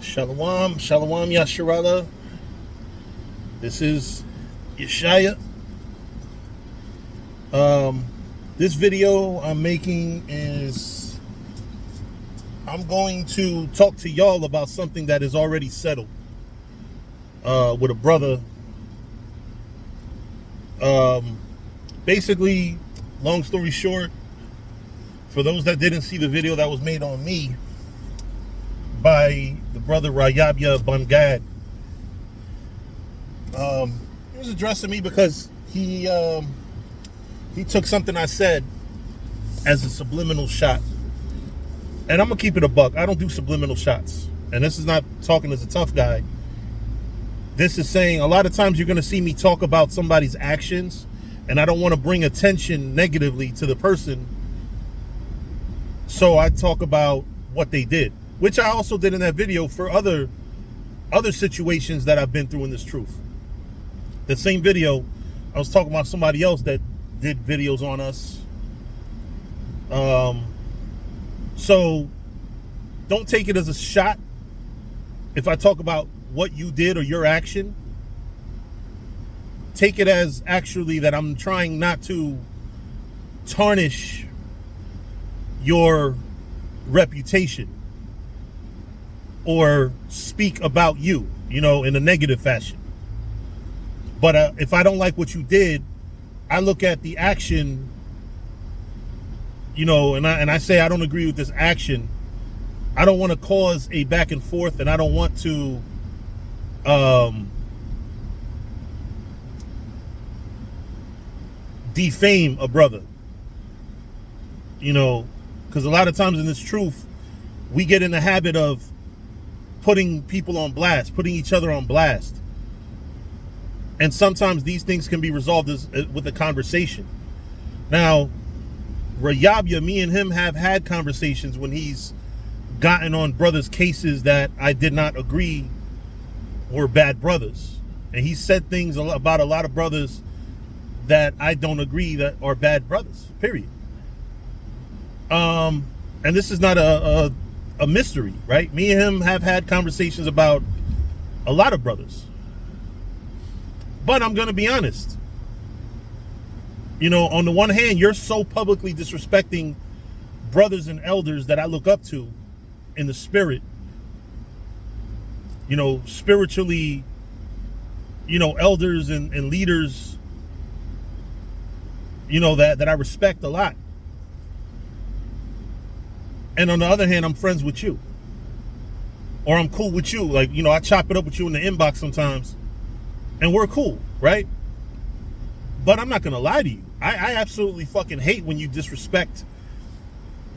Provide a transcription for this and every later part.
Shalom, Shalom Yasharala. This is Yeshaya. This video I'm making is I'm going to talk to y'all about something that is already settled with a brother. Basically, long story short, for those that didn't see the video that was made on me by the brother Rayabya Ban Gad, he was addressing me because he took something I said as a subliminal shot. And I'm gonna keep it a buck. I don't do subliminal shots. And this is not talking as a tough guy. This is saying a lot of times you're gonna see me talk about somebody's actions, and I don't want to bring attention negatively to the person. So I talk about what they did, which I also did in that video for other situations that I've been through in this truth. The same video, I was talking about somebody else that did videos on us. So don't take it as a shot if I talk about what you did or your action. Take it as actually that I'm trying not to tarnish your reputation or speak about you, in a negative fashion. But if I don't like what you did, I look at the action, and I say I don't agree with this action. I don't want to cause a back and forth, and I don't want to defame a brother, because a lot of times in this truth, we get in the habit of putting people on blast, putting each other on blast. And sometimes these things can be resolved with a conversation. Now, Rayabya, me and him have had conversations when he's gotten on brothers' cases that I did not agree were bad brothers. And he said things about a lot of brothers that I don't agree that are bad brothers, period. And this is not a mystery, right? Me and him have had conversations about a lot of brothers. But I'm going to be honest. On the one hand, you're so publicly disrespecting brothers and elders that I look up to in the spirit. Spiritually, elders and leaders, that I respect a lot. And on the other hand, I'm friends with you. Or I'm cool with you. Like, I chop it up with you in the inbox sometimes. And we're cool, right? But I'm not going to lie to you. I absolutely fucking hate when you disrespect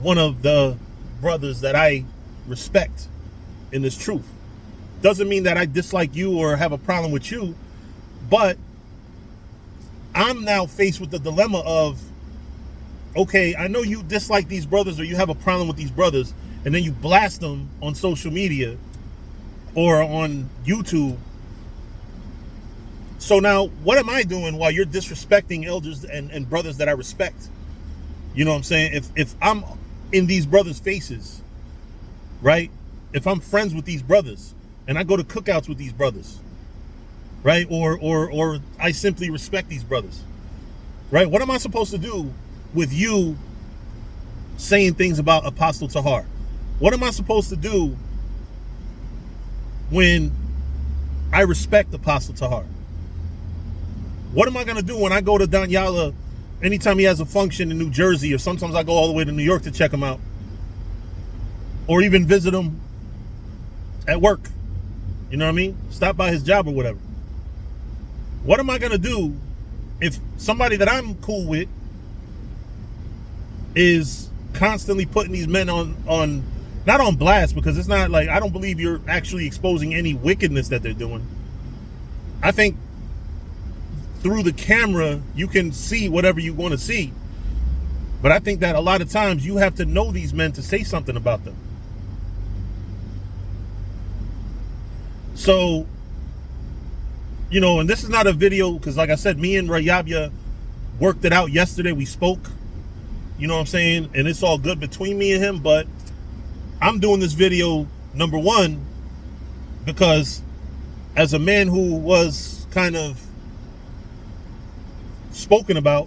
one of the brothers that I respect in this truth. Doesn't mean that I dislike you or have a problem with you. But I'm now faced with the dilemma of, okay, I know you dislike these brothers or you have a problem with these brothers, and then you blast them on social media or on YouTube. So now, what am I doing while you're disrespecting elders and brothers that I respect? You know what I'm saying? If I'm in these brothers' faces, right? If I'm friends with these brothers and I go to cookouts with these brothers, right? Or I simply respect these brothers, right? What am I supposed to do with you saying things about Apostle Tahar? What am I supposed to do when I respect Apostle Tahar? What am I going to do when I go to Danyala anytime he has a function in New Jersey, or sometimes I go all the way to New York to check him out, or even visit him at work? You know what I mean? Stop by his job or whatever. What am I going to do if somebody that I'm cool with is constantly putting these men on not on blast, because it's not like, I don't believe you're actually exposing any wickedness that they're doing. I think through the camera, you can see whatever you want to see. But I think that a lot of times you have to know these men to say something about them. So, and this is not a video, because like I said, me and Rayabya worked it out yesterday. We spoke, you know what I'm saying? And it's all good between me and him. But I'm doing this video, number one, because as a man who was kind of spoken about,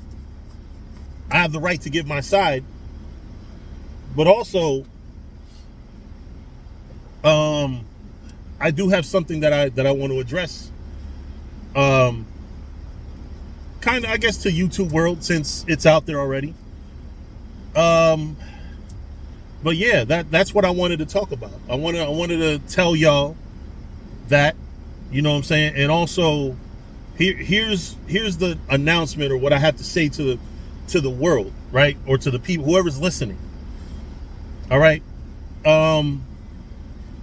I have the right to give my side, but also I do have something that I want to address, kind of, I guess, to YouTube world, since it's out there already. But yeah, that's what I wanted to talk about. I wanted to tell y'all that, you know what I'm saying, and also here's the announcement, or what I have to say to the world, right, or to the people, whoever's listening. All right.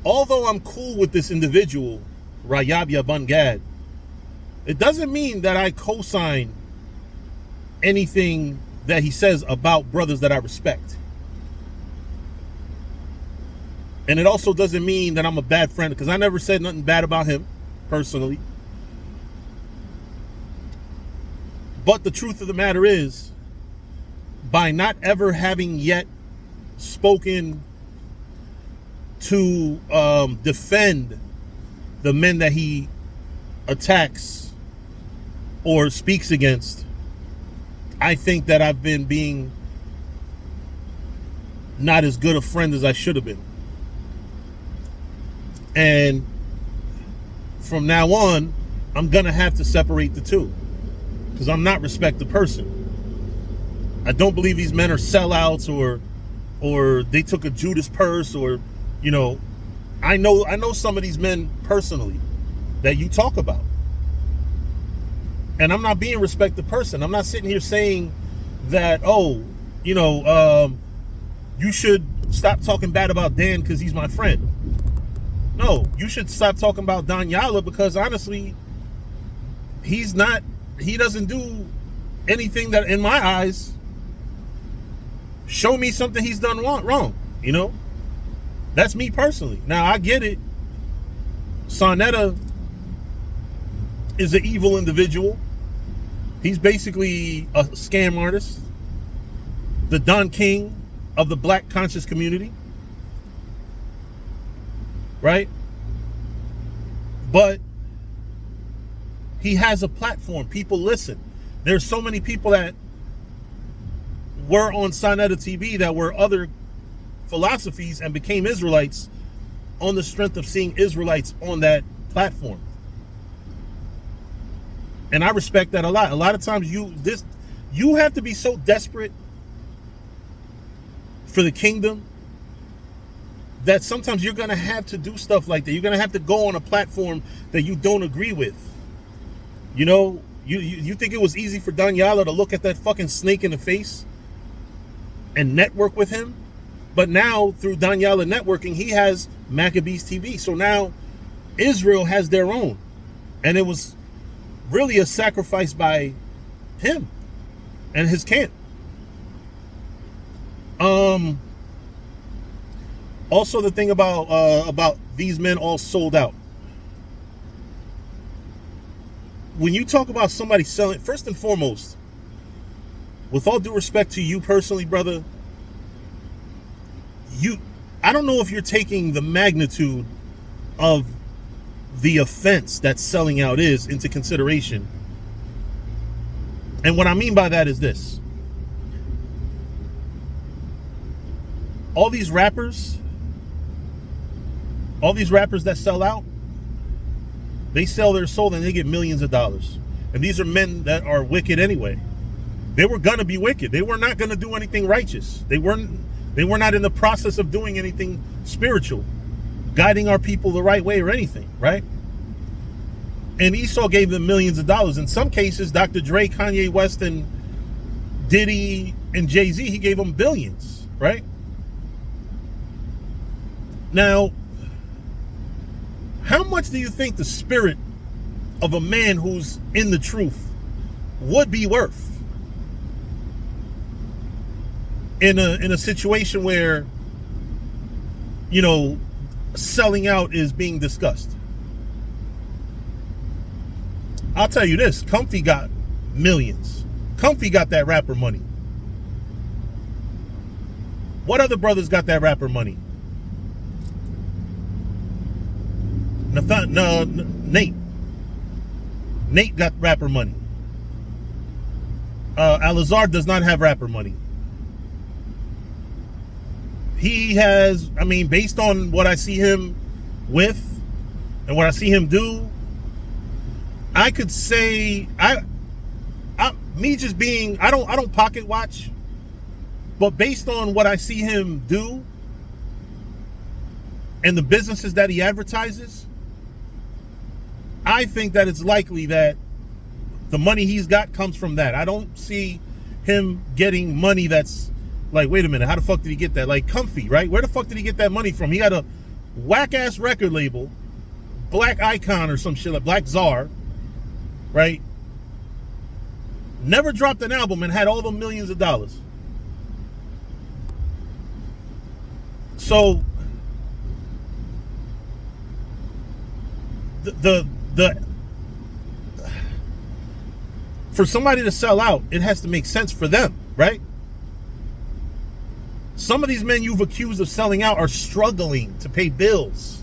Although I'm cool with this individual, Rayabya Ban Gad, it doesn't mean that I co-sign anything that he says about brothers that I respect. And it also doesn't mean that I'm a bad friend, because I never said nothing bad about him personally. But the truth of the matter is, by not ever having yet spoken to defend the men that he attacks or speaks against, I think that I've been being not as good a friend as I should have been. And from now on, I'm gonna have to separate the two, because I'm not respect the person. I don't believe these men are sellouts, or they took a Judas purse, or, you know, I know some of these men personally that you talk about. And I'm not being respect the person. I'm not sitting here saying that, oh, you know, you should stop talking bad about Dan because he's my friend. No, you should stop talking about Danyala, because honestly, he doesn't do anything that, in my eyes, show me something he's done wrong, you know? That's me personally. Now, I get it. Sonetta is an evil individual. He's basically a scam artist, the Don King of the black conscious community, right? But he has a platform. People listen. There's so many people that were on Sonetta TV that were other philosophies and became Israelites on the strength of seeing Israelites on that platform. And I respect that a lot. A lot of times you have to be so desperate for the kingdom that sometimes you're going to have to do stuff like that. You're going to have to go on a platform that you don't agree with. You know, you think it was easy for Danyala to look at that fucking snake in the face and network with him? But now, through Danyala networking, he has Maccabees TV. So now Israel has their own. And it was really a sacrifice by him and his camp. Also, the thing about these men all sold out. When you talk about somebody selling, first and foremost, with all due respect to you personally, brother, I don't know if you're taking the magnitude of the offense that selling out is into consideration. And what I mean by that is this. All these rappers that sell out, they sell their soul and they get millions of dollars. And these are men that are wicked anyway. They were gonna be wicked. They were not gonna do anything righteous. They were not in the process of doing anything spiritual, guiding our people the right way or anything, right? And Esau gave them millions of dollars. In some cases, Dr. Dre, Kanye West, and Diddy, and Jay-Z, he gave them billions, right? Now, how much do you think the spirit of a man who's in the truth would be worth in a situation where, you know, selling out is being discussed? I'll tell you this, Comfy got millions. Comfy got that rapper money. What other brothers got that rapper money? Nate. Nate got rapper money. Alizar does not have rapper money. He has, I mean, based on what I see him with and what I see him do, I could say me just being, I don't pocket watch, but based on what I see him do and the businesses that he advertises, I think that it's likely that the money he's got comes from that. I don't see him getting money that's like, wait a minute, how the fuck did he get that? Like Comfy, right? Where the fuck did he get that money from? He got a whack-ass record label, Black Icon or some shit, like Black Czar, right? Never dropped an album and had all the millions of dollars. So the for somebody to sell out, it has to make sense for them, right? Some of these men you've accused of selling out are struggling to pay bills.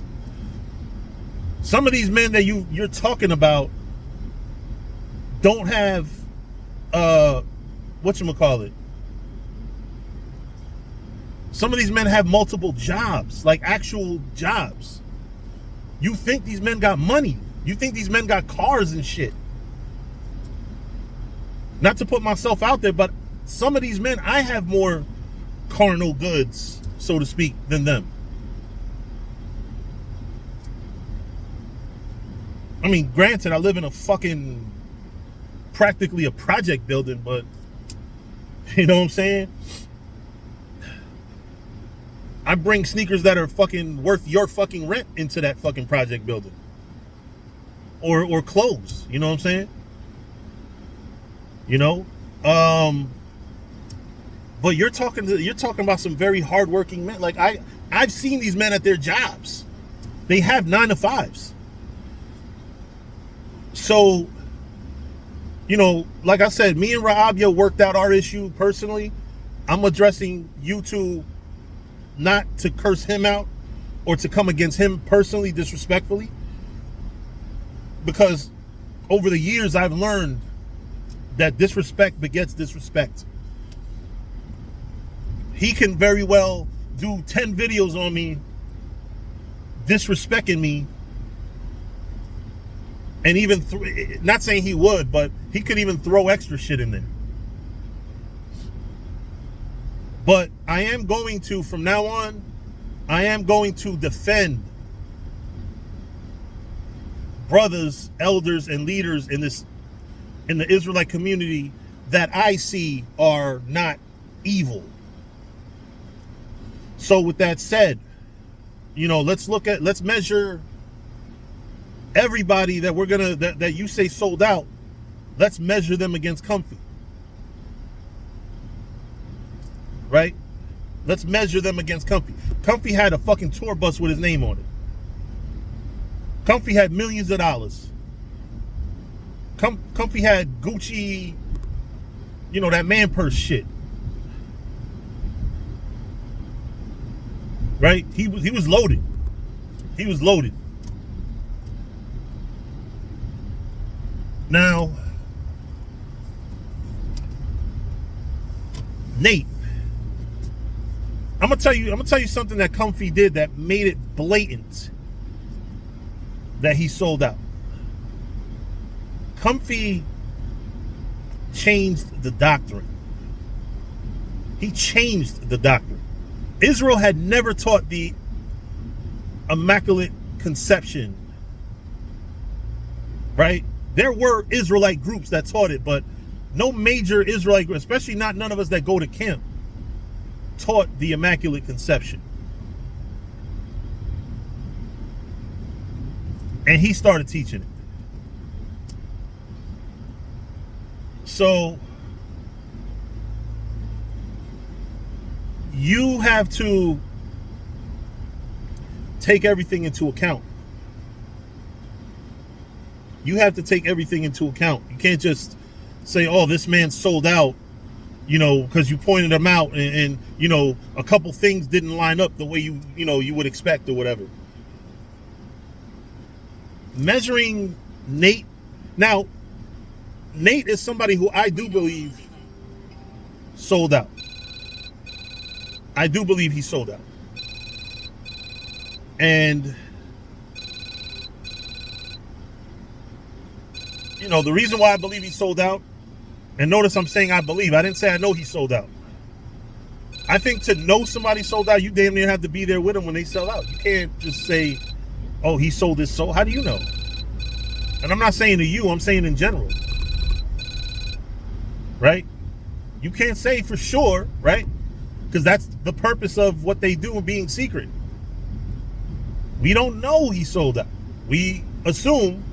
Some of these men that you're talking about don't have whatchamacallit. Some of these men have multiple jobs, like actual jobs. You think these men got money. You think these men got cars and shit. Not to put myself out there, but some of these men, I have more carnal goods, so to speak, than them. I mean, granted, I live in a fucking, practically a project building, but you know what I'm saying? I bring sneakers that are fucking worth your fucking rent into that fucking project building. Or clothes, you know what I'm saying? You know? But you're talking about some very hardworking men. Like I've seen these men at their jobs. They have 9-to-5s. So, you know, like I said, me and Rayabya worked out our issue personally. I'm addressing YouTube not to curse him out or to come against him personally, disrespectfully. Because over the years, I've learned that disrespect begets disrespect. He can very well do 10 videos on me, disrespecting me, and even, not saying he would, but he could even throw extra shit in there. But I am going to, from now on, I am going to defend brothers, elders, and leaders in the Israelite community that I see are not evil. So with that said, you know, let's measure everybody that that you say sold out. Let's measure them against Comfy. Right? Let's measure them against Comfy. Comfy had a fucking tour bus with his name on it. Comfy had millions of dollars. Comfy had Gucci, you know, that man purse shit. Right? He was loaded. He was loaded. Now, Nate, I'm gonna tell you something that Comfy did that made it blatant that he sold out. Comfy changed the doctrine. He changed the doctrine. Israel had never taught the Immaculate Conception, right? There were Israelite groups that taught it, but no major Israelite group, especially not none of us that go to camp, taught the Immaculate Conception. And he started teaching it. So you have to take everything into account. You have to take everything into account. You can't just say, oh, this man sold out, you know, because you pointed him out and you know, a couple things didn't line up the way you would expect or whatever. measuring Nate. Now, Nate is somebody who I do believe sold out. I do believe he sold out. And, you know, the reason why I believe he sold out, and notice I'm saying I believe, I didn't say I know he sold out. I think to know somebody sold out, you damn near have to be there with them when they sell out. You can't just say, oh, he sold his soul. How do you know? And I'm not saying to you, I'm saying in general. Right? You can't say for sure, right? Because that's the purpose of what they do in being secret. We don't know he sold out. We assume,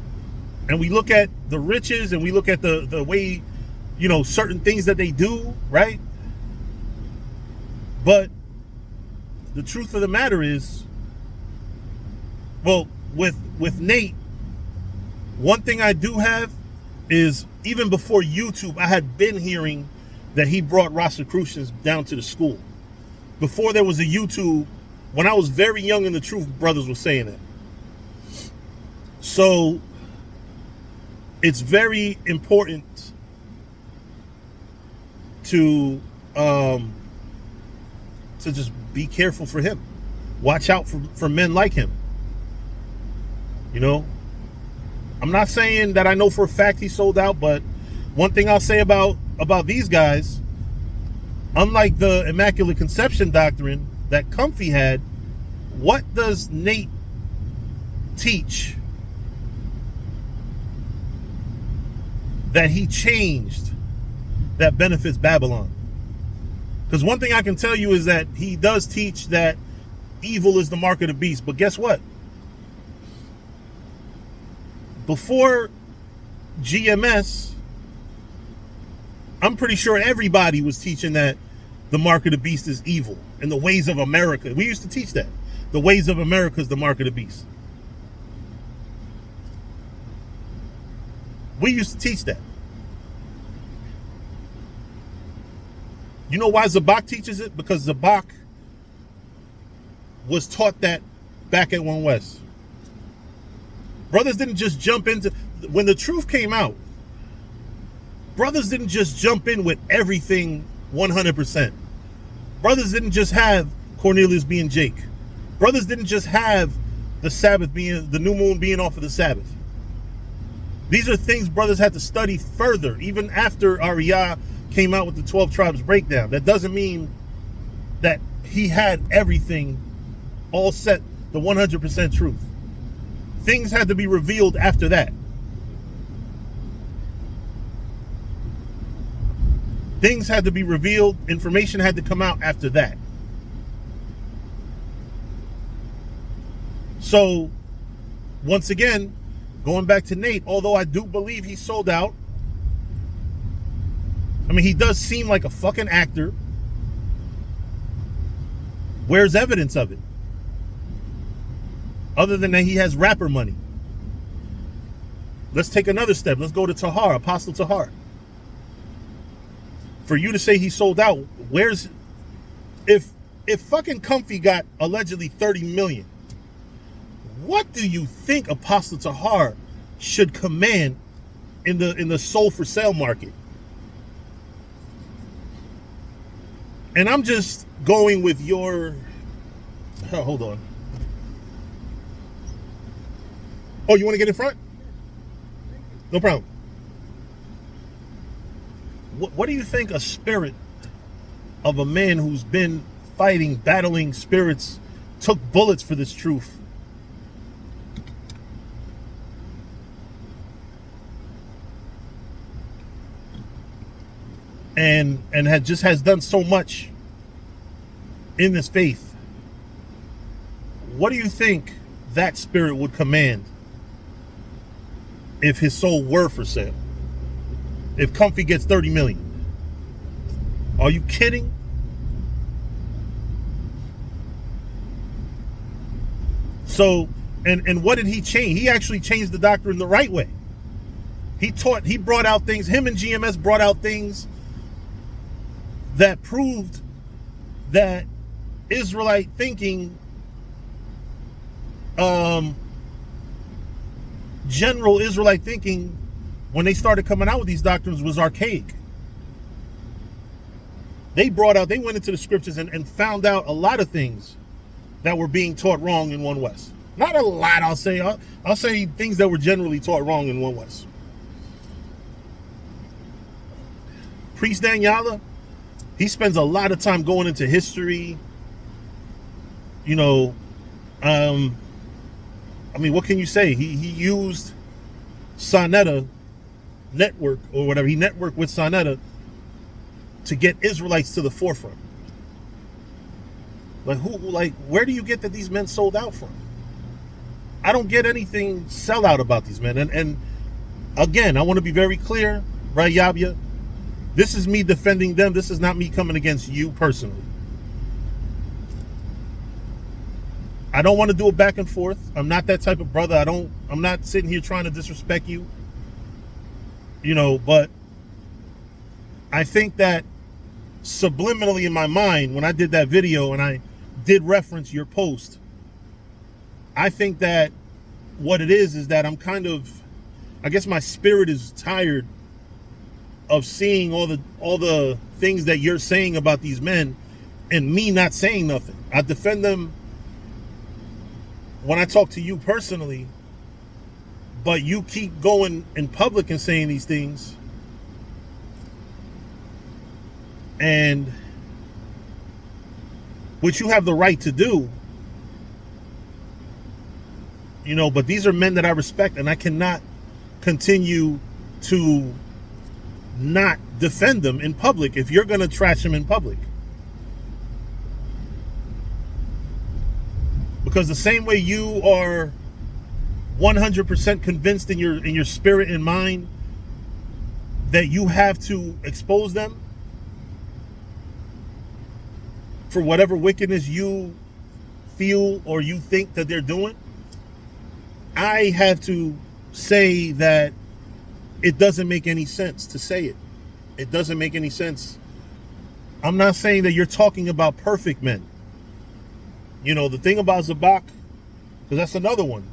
and we look at the riches, and we look at the way, you know, certain things that they do, right? But the truth of the matter is, well, with Nate, one thing I do have is, even before YouTube, I had been hearing that he brought Rosicrucians down to the school. Before there was a YouTube, when I was very young in the truth, brothers were saying that. So it's very important to just be careful for him. Watch out for men like him. You know, I'm not saying that I know for a fact he sold out, but one thing I'll say about these guys, unlike the Immaculate Conception doctrine that Comfy had, what does Nate teach that he changed that benefits Babylon? Because one thing I can tell you is that he does teach that evil is the mark of the beast. But guess what? Before GMS, I'm pretty sure everybody was teaching that the mark of the beast is evil and the ways of America. We used to teach that. The ways of America is the mark of the beast. We used to teach that. You know why Zabak teaches it? Because Zabak was taught that back at One West. Brothers didn't just jump into, when the truth came out, brothers didn't just jump in with everything 100%. Brothers didn't just have Cornelius being Jake. Brothers didn't just have the Sabbath being, the new moon being off of the Sabbath. These are things brothers had to study further, even after Ariyah came out with the 12 tribes breakdown. That doesn't mean that he had everything all set, the 100% truth. Things had to be revealed after that. Things had to be revealed, information had to come out after that. So, once again, going back to Nate, although I do believe he sold out, I mean, he does seem like a fucking actor. Where's evidence of it? Other than that, he has rapper money. Let's take another step. Let's go to Tahar, Apostle Tahar. For you to say he sold out, where's, if fucking Comfy got allegedly 30 million, what do you think Apostle Tahar should command in the soul for sale market? And I'm just going with your, oh, hold on. Oh, you want to get in front? No problem. What do you think a spirit of a man who's been fighting, battling spirits, took bullets for this truth, and has done so much in this faith, what do you think that spirit would command if his soul were for sale? If Comfy gets 30 million? Are you kidding? So, and what did he change? He actually changed the doctrine the right way. He brought out things, him and GMS brought out things that proved that Israelite thinking general Israelite thinking when they started coming out with these doctrines was archaic. They went into the scriptures and found out a lot of things that were being taught wrong in One West. Not a lot, I'll say. I'll say things that were generally taught wrong in One West. Priest Daniela, he spends a lot of time going into history. You know, I mean, what can you say? He used Sonetta network or whatever. He networked with Sonetta to get Israelites to the forefront. Where do you get that these men sold out from? I don't get anything sellout about these men. And again, I want to be very clear, Rayabya. This is me defending them. This is not me coming against you personally. I don't want to do a back and forth. I'm not that type of brother. I'm not sitting here trying to disrespect you. You know, but I think that subliminally in my mind, when I did that video and I did reference your post, I think that what it is that I'm kind of, I guess my spirit is tired of seeing all the things that you're saying about these men and me not saying nothing. I defend them when I talk to you personally, but you keep going in public and saying these things, and which you have the right to do, you know, but these are men that I respect, and I cannot continue to not defend them in public if you're going to trash them in public. Because the same way you are 100% convinced in your spirit and mind that you have to expose them for whatever wickedness you feel or you think that they're doing, I have to say that it doesn't make any sense to say it. It doesn't make any sense. I'm not saying that you're talking about perfect men. You know, the thing about Zabak, because that's another one.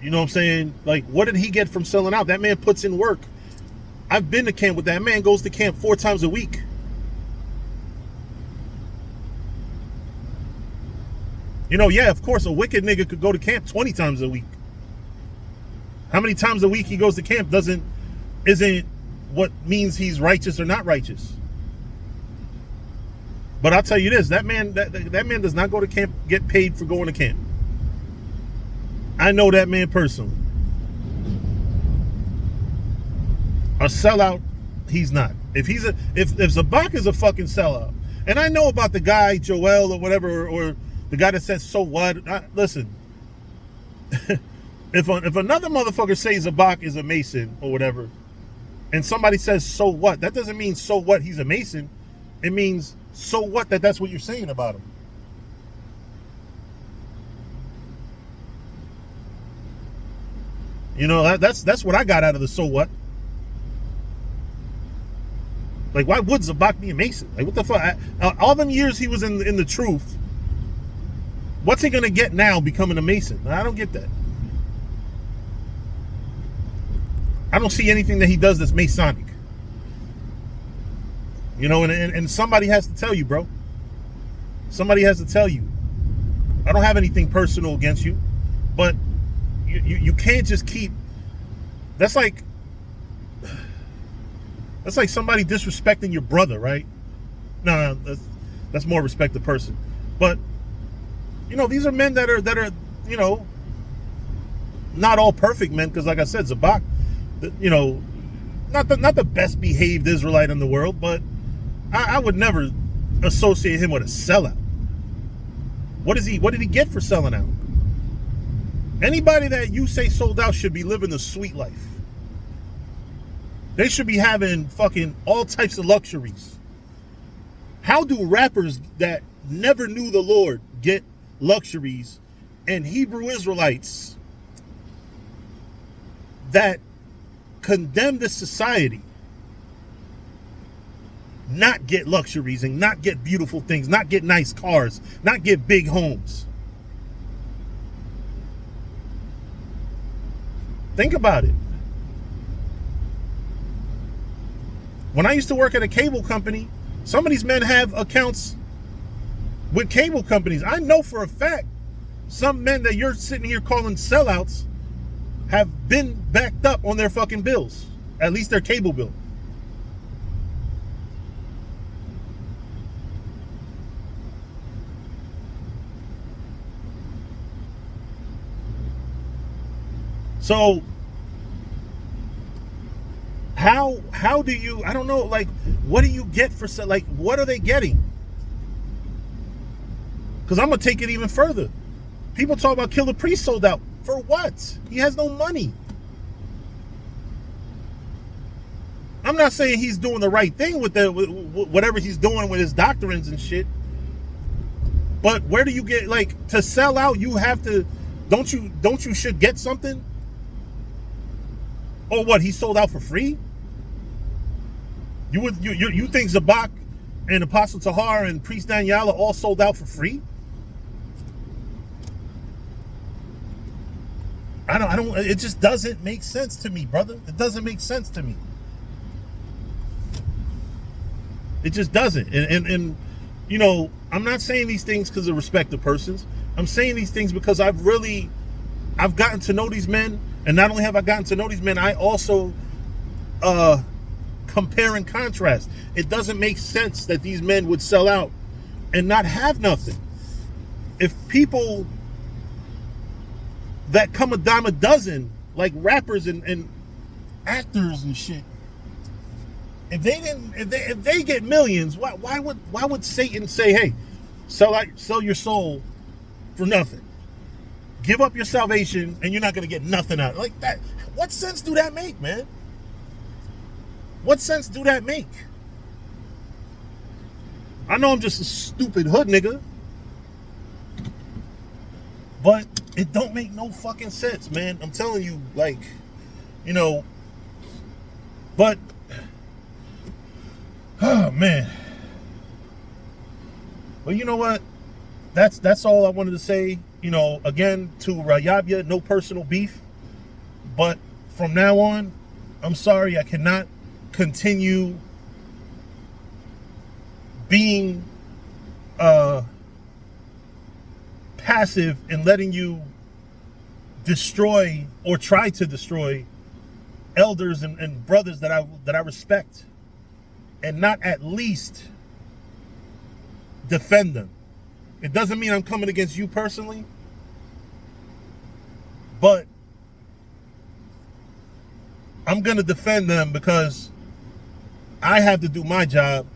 You know what I'm saying? Like, what did he get from selling out? That man puts in work. I've been to camp with that man, goes to camp 4 times a week. You know, yeah, of course, a wicked nigga could go to camp 20 times a week. How many times a week he goes to camp isn't what means he's righteous or not righteous. But I'll tell you this, that man does not go to camp, get paid for going to camp. I know that man personally. A sellout, he's not. If Zabak is a fucking sellout, and I know about the guy Joel or whatever, or the guy that says so what. Listen, if another motherfucker says Zabak is a Mason or whatever, and somebody says so what, that doesn't mean so what he's a Mason. It means so what that's what you're saying about him. You know, that's what I got out of the so what. Like, why would Zabak be a Mason? Like, what the fuck? All them years he was in the truth, what's he gonna get now becoming a Mason? I don't get that. I don't see anything that he does that's Masonic. You know, and somebody has to tell you, bro. Somebody has to tell you. I don't have anything personal against you, but you can't just keep. That's like somebody disrespecting your brother, right? No, that's more respect the person. But you know, these are men that are you know, not all perfect men, because like I said, Zabak, you know, not the best behaved Israelite in the world, but I would never associate him with a sellout. What did he get for selling out? Anybody that you say sold out should be living the sweet life. They should be having fucking all types of luxuries. How do rappers that never knew the Lord get luxuries, and Hebrew Israelites that condemn this society not get luxuries and not get beautiful things, not get nice cars, not get big homes? Think about it. When I used to work at a cable company, some of these men have accounts with cable companies. I know for a fact some men that you're sitting here calling sellouts have been backed up on their fucking bills, at least their cable bill. So how do you, I don't know, like, what do you get for, like, what are they getting? Because I'm gonna take it even further. People talk about Killer Priest sold out. For what? He has no money. I'm not saying he's doing the right thing with whatever he's doing with his doctrines and shit. But where do you get, like, to sell out? You have to, don't you should get something? Or what? He sold out for free? You think Zabak and Apostle Tahar and Priest Daniela all sold out for free? I don't. It just doesn't make sense to me, brother. It doesn't make sense to me. It just doesn't. And you know, I'm not saying these things because of respect to persons. I'm saying these things because I've gotten to know these men, and not only have I gotten to know these men, I also compare and contrast. It doesn't make sense that these men would sell out and not have nothing. If people that come a dime a dozen, like rappers and actors and shit, if they get millions, why would Satan say, hey, sell your soul for nothing? Give up your salvation and you're not gonna get nothing out. Like that. What sense do that make, man? What sense do that make? I know I'm just a stupid hood nigga, but it don't make no fucking sense, man. I'm telling you, like, you know, but, oh, man. Well, you know what? That's all I wanted to say. You know, again, to Rayabya, no personal beef. But from now on, I'm sorry, I cannot continue being passive and letting you destroy or try to destroy elders and brothers that I respect, and not at least defend them. It doesn't mean I'm coming against you personally, but I'm gonna defend them because I have to do my job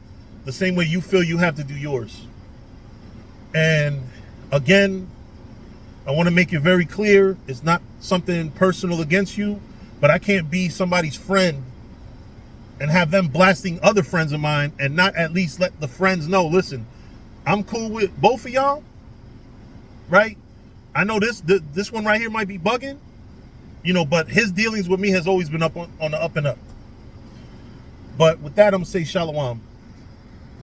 the same way you feel you have to do yours. And again, I want to make it very clear, it's not something personal against you, but I can't be somebody's friend and have them blasting other friends of mine and not at least let the friends know, listen, I'm cool with both of y'all, right? I know this one right here might be bugging, you know, but his dealings with me has always been up on the up and up. But with that, I'm going to say shalom.